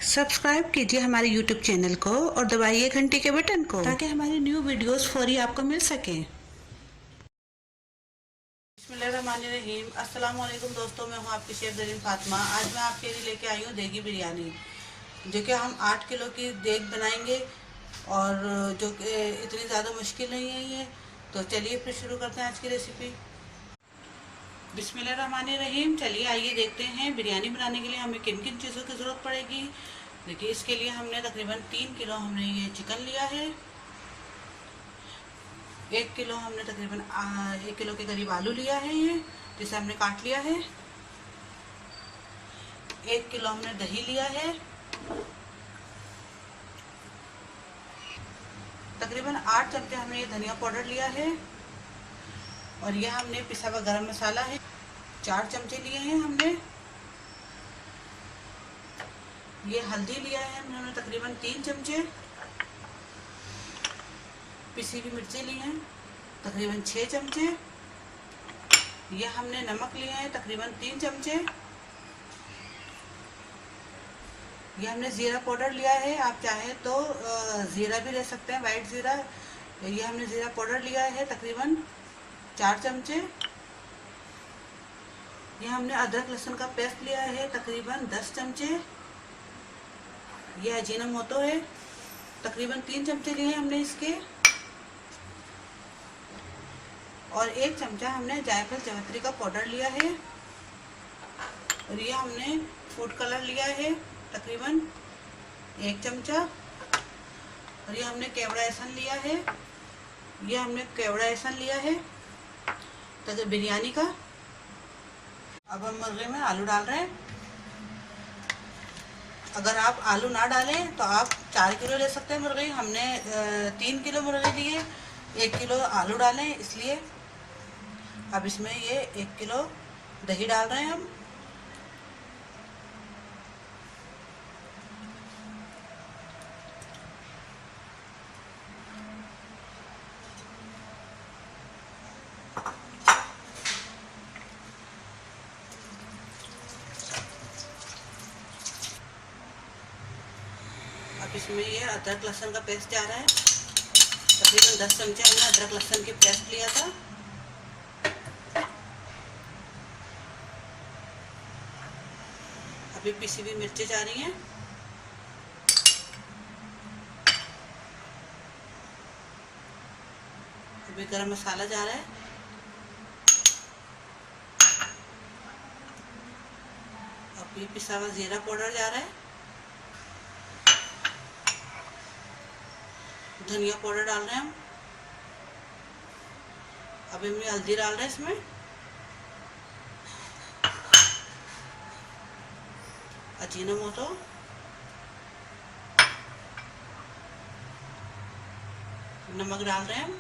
Subscribe कीजिए हमारे YouTube channel को और दबाइए घंटी के बटन को ताकि हमारी न्यू वीडियोस फौरी आपको मिल सके। बिस्मिल्लाहिर्रहमानिर्रहीम। अस्सलाम वालेकुम दोस्तों, मैं हूँ आपकी शेफ ज़रीन फातिमा। आज मैं आपके लिए लेके आई हूँ देगी बिरयानी, जो कि हम 8 किलो की देग बनाएंगे और जो कि इतनी ज़्यादा मुश्किल नहीं है ये। तो चलिए फिर शुरू करते हैं आज की रेसिपी। बिस्मिल्लाहिर्रहमानिर्रहीम। चलिए आइए देखते हैं बिरयानी बनाने के लिए हमें किन किन चीज़ों की ज़रूरत पड़ेगी। देखिए, इसके लिए हमने तकरीबन 3 किलो हमने ये चिकन लिया है। 1 किलो हमने तकरीबन 1 किलो के करीब आलू लिया है ये, जिसे हमने काट लिया है। 1 किलो हमने दही लिया है। तकरीबन 8 चमचे हमने ये धनिया पाउडर लिया है। और यह हमने पिसा हुआ गरम मसाला है, 4 चमचे लिए हैं हमने। ये हल्दी लिया है हमने तकरीबन 3 चमचे। पिसी हुई मिर्ची ली हैं तकरीबन 6 चमचे। ये हमने नमक लिया है तकरीबन 3 चमचे। ये हमने ज़ीरा पाउडर लिया है, आप चाहे तो ज़ीरा भी ले सकते हैं, वाइट ज़ीरा। ये हमने ज़ीरा पाउडर लिया है तकरीबन 4 चमचे। ये हमने अदरक लहसुन का पेस्ट लिया है तकरीबन 10 चमचे। ये अजीनोमोटो है, तकरीबन 3 चमचे लिए हमने इसके। और 1 चमचा हमने जायफल जावित्री का पाउडर लिया है। और ये हमने फूड कलर लिया है तकरीबन 1 चमचा। और ये हमने केवड़ा एसन लिया है। ये हमने केवड़ा एसन लिया है तो बिरयानी का। अब हम मुर्गे में आलू डाल रहे हैं। अगर आप आलू ना डालें तो आप 4 किलो ले सकते हैं मुर्गे। हमने 3 किलो मुर्गे लिए, 1 किलो आलू डालें इसलिए। अब इसमें ये 1 किलो दही डाल रहे हैं हम। अब इसमें ये अदरक लहसुन का पेस्ट जा रहा है। तकरीबन 10 चमचे हमने अदरक लहसुन की पेस्ट लिया था। अभी पिसी हुई मिर्ची जा रही हैं। अभी गरम मसाला जा रहा है। अभी पिसा हुआ जीरा पाउडर जा रहा है। धनिया पाउडर डाल रहे हैं हम। अभी हम हल्दी डाल रहे हैं इसमें। अजीनोमोटो, नमक डाल रहे हैं हम।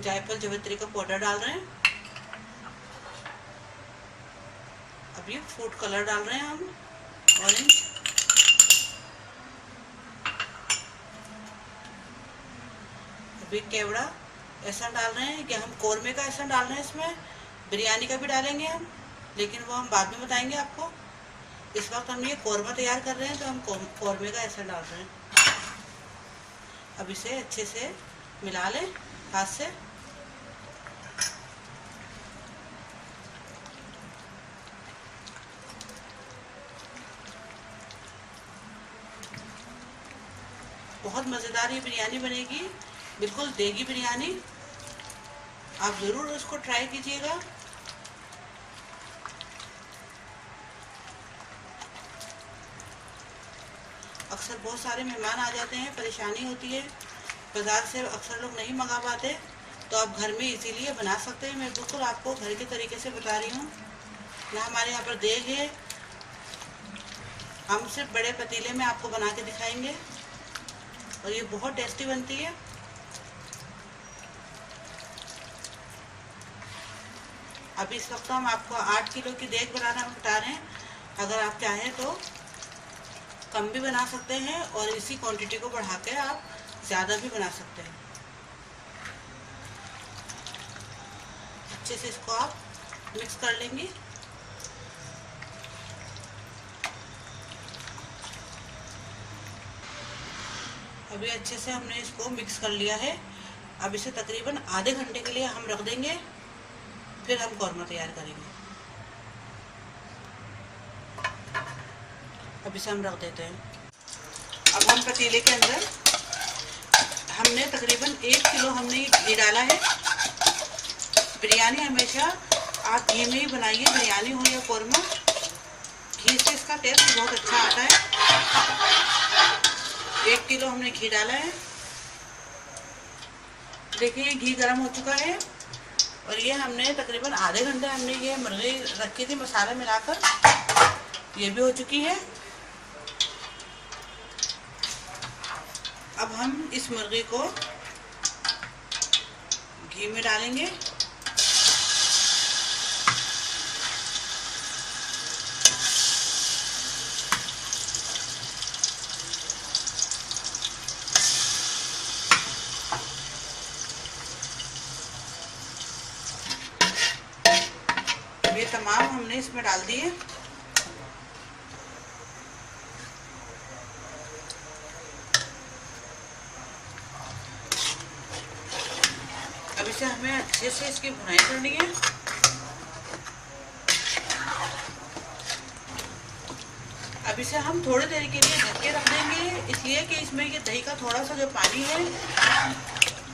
जायफल जावित्री का पाउडर डाल रहे हैं। अब ये फूड कलर डाल रहे हैं हम, ऑरेंज। अभी केवड़ा एसन डाल रहे हैं कि हम कौरमे का एसन डाल रहे हैं इसमें। बिरयानी का भी डालेंगे हम, लेकिन वो हम बाद में बताएंगे आपको। इस वक्त हम ये कौरमा तैयार कर रहे हैं तो हम कौरमे का एसन डाल रहे हैं। अब इसे अच्छे से मिला लें हाथ से। बहुत मज़ेदार ये बिरयानी बनेगी, बिल्कुल देगी बिरयानी। आप ज़रूर उसको ट्राई कीजिएगा। अक्सर बहुत सारे मेहमान आ जाते हैं, परेशानी होती है, बाज़ार से अक्सर लोग नहीं मंगा पाते, तो आप घर में इजीली बना सकते हैं। मैं बिल्कुल आपको घर के तरीके से बता रही हूँ। ना हमारे यहाँ पर देग है, हम सिर्फ बड़े पतीले में आपको बना के दिखाएंगे और ये बहुत टेस्टी बनती है। अभी इस वक्त हम आपको 8 किलो की देग बनाना बता रहे हैं। अगर आप चाहें तो कम भी बना सकते हैं और इसी क्वांटिटी को बढ़ा के आप ज़्यादा भी बना सकते हैं। अच्छे से इसको आप मिक्स कर लेंगे। अभी अच्छे से हमने इसको मिक्स कर लिया है। अब इसे तकरीबन आधे घंटे के लिए हम रख देंगे, फिर हम कौरमा तैयार करेंगे। अब इसे हम रख देते हैं। अब हम पतीले के अंदर हमने तकरीबन 1 किलो हमने घी डाला है। बिरयानी हमेशा आप घी में ही बनाइए, बिरयानी हो या कौरमा, घी से इसका टेस्ट बहुत अच्छा आता है। 1 किलो हमने घी डाला है। देखिए घी गर्म हो चुका है और ये हमने तकरीबन आधे घंटे हमने ये मुर्गी रखी थी मसाला मिलाकर, ये भी हो चुकी है। अब हम इस मुर्गी को घी में डालेंगे। ये तमाम हमने इसमें डाल दिए। अब इसे हमें अच्छे से इसकी भुनाई करनी है। अब इसे हम थोड़ी देर के लिए ढक के रख देंगे, इसलिए कि इसमें ये दही का थोड़ा सा जो पानी है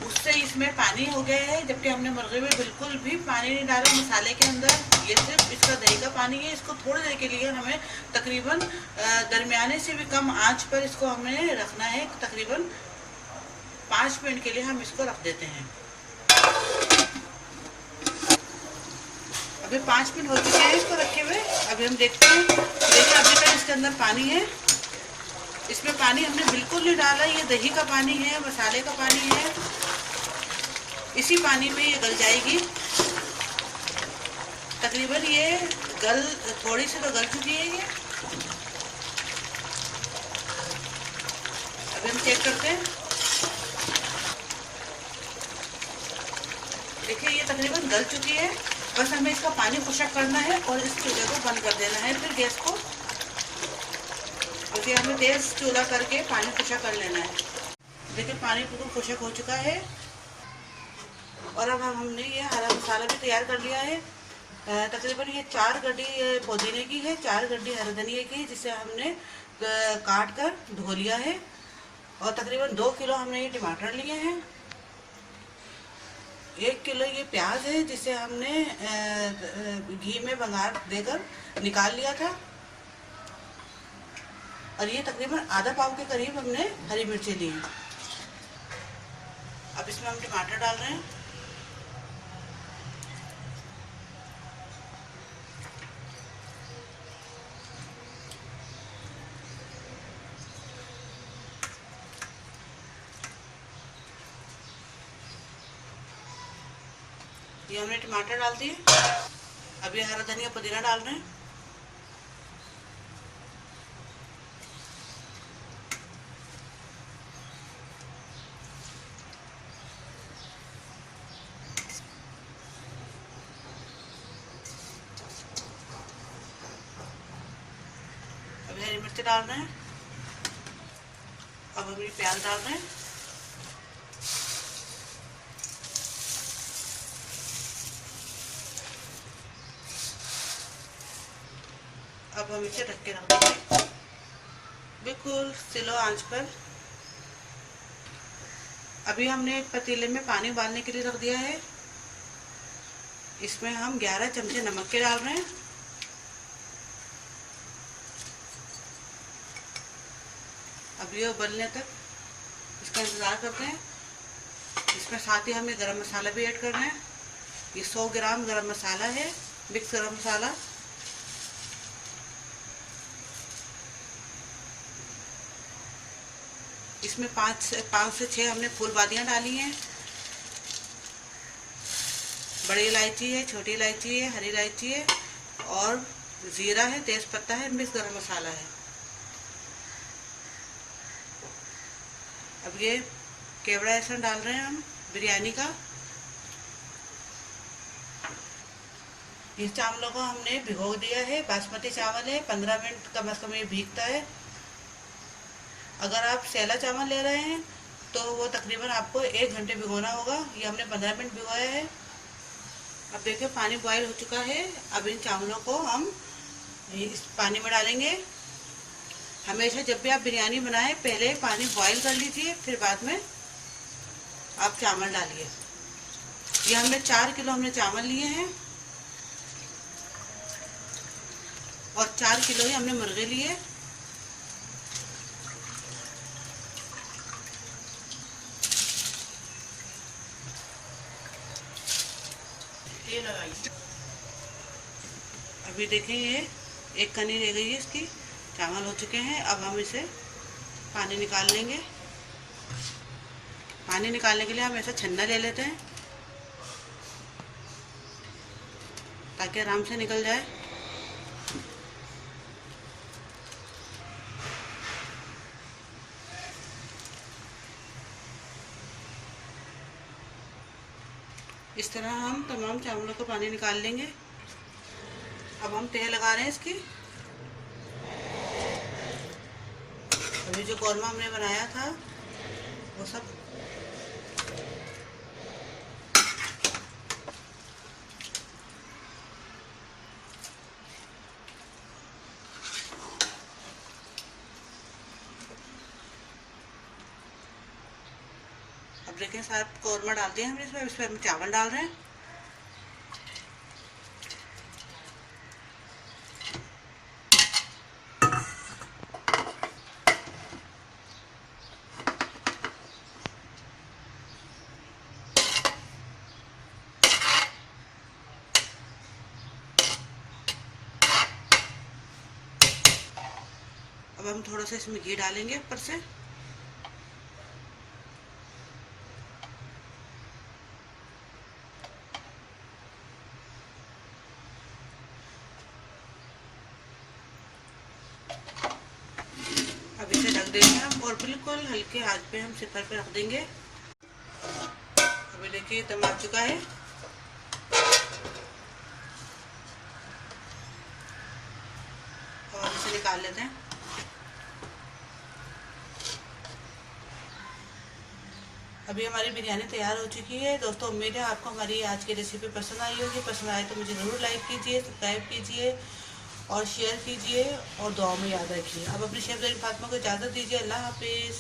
उससे इसमें पानी हो गया है, जबकि हमने मुर्गे में बिल्कुल भी पानी नहीं डाला मसाले के अंदर। ये सिर्फ इसका दही का पानी है। इसको थोड़ी देर के लिए हमें तकरीबन दरमियाने से भी कम आंच पर इसको हमें रखना है। तकरीबन 5 मिनट के लिए हम इसको रख देते हैं। अभी 5 मिनट हो चुके हैं इसको रखे हुए। अभी हम देखते हैं। देखिए अभी तक इसके अंदर पानी है। इसमें पानी हमने बिल्कुल नहीं डाला, ये दही का पानी है, मसाले का पानी है। इसी पानी में ये गल जाएगी। तकरीबन ये थोड़ी सी तो गल चुकी है ये। अभी हम चेक करते हैं। देखिए ये तकरीबन गल चुकी है। बस हमें इसका पानी खुशक करना है और इस चूल्हे को बंद कर देना है। फिर गैस को फिर हमें तेज चूल्हा करके पानी खुशक कर लेना है। देखिए पानी बिल्कुल खुशक हो चुका है और अब हमने ये हरा मसाला भी तैयार कर लिया है। तकरीबन ये 4 गड्डी पुदीने की है, 4 गड्डी हरे धनिया की, जिसे हमने काट कर धो लिया है। और तकरीबन 2 किलो हमने ये टमाटर लिए हैं। 1 किलो ये प्याज है, जिसे हमने घी में बघार देकर निकाल लिया था। और ये तकरीबन आधा पाव के करीब हमने हरी मिर्ची ली हैं। अब इसमें हम टमाटर डाल रहे हैं। ये हमने टमाटर डाल दिए। अब ये हरा धनिया पुदीना डाल रहे हैं। अब हरी मिर्च डाल रहे हैं। अब हम ये प्याज डाल रहे हैं। अब हम इसे ढक के रख देंगे बिल्कुल स्लो आंच पर। अभी हमने एक पतीले में पानी उबालने के लिए रख दिया है। इसमें हम 11 चमचे नमक के डाल रहे हैं। अब ये उबलने तक इसका इंतज़ार करते हैं। इसमें साथ ही हमें गरम मसाला भी ऐड करना है। ये 100 ग्राम गरम मसाला है, मिक्स गरम मसाला। इसमें 5 से 6 हमने फूल बादियाँ डाली हैं। बड़ी इलायची है, छोटी इलायची है, हरी इलायची है और ज़ीरा है, तेज पत्ता है, मिक्स गरम मसाला है। अब ये केवड़ा लहसुन डाल रहे हैं हम बिरयानी का। इस चावलों को हमने भिगो दिया है। बासमती चावल है, 15 मिनट कम से कम ये भीगता है। अगर आप सैला चावल ले रहे हैं तो वो तकरीबन आपको 1 घंटे भिगोना होगा। ये हमने 15 मिनट भिगोया है। अब देखिए पानी बॉयल हो चुका है। अब इन चावलों को हम इस पानी में डालेंगे। हमेशा जब भी आप बिरयानी बनाएं पहले पानी बॉयल कर लीजिए, फिर बाद में आप चावल डालिए। ये हमने 4 किलो हमने चावल लिए हैं और 4 किलो ही हमने मुर्गे लिए। ये लगाइए। अभी देखिए ये 1 कनी रह गई है इसकी। चावल हो चुके हैं। अब हम इसे पानी निकाल लेंगे। पानी निकालने के लिए हम ऐसा छन्ना ले लेते हैं ताकि आराम से निकल जाए। इस तरह हम तमाम चावलों को पानी निकाल लेंगे। अब हम तह लगा रहे हैं इसकी। अभी जो कौरमा हमने बनाया था वो सब अब देखिए साथ कौरमा डाल दिया हमने इसमें। इसमें हम चावल डाल रहे हैं। अब हम थोड़ा सा इसमें घी डालेंगे ऊपर से। अब इसे ढक देंगे हम और बिल्कुल हल्के आंच पे हम सिपर पे रख देंगे। अभी देखिए दम आ चुका है। और इसे निकाल लेते हैं। अभी हमारी बिरयानी तैयार हो चुकी है। दोस्तों उम्मीद है आपको हमारी आज की रेसिपी पसंद आई होगी। पसंद आए तो मुझे ज़रूर लाइक कीजिए, सब्सक्राइब कीजिए और शेयर कीजिए और दुआ में याद रखिए। अब अपनी शेफ फातिमा को इजाज़त दीजिए। अल्लाह हाफिज़।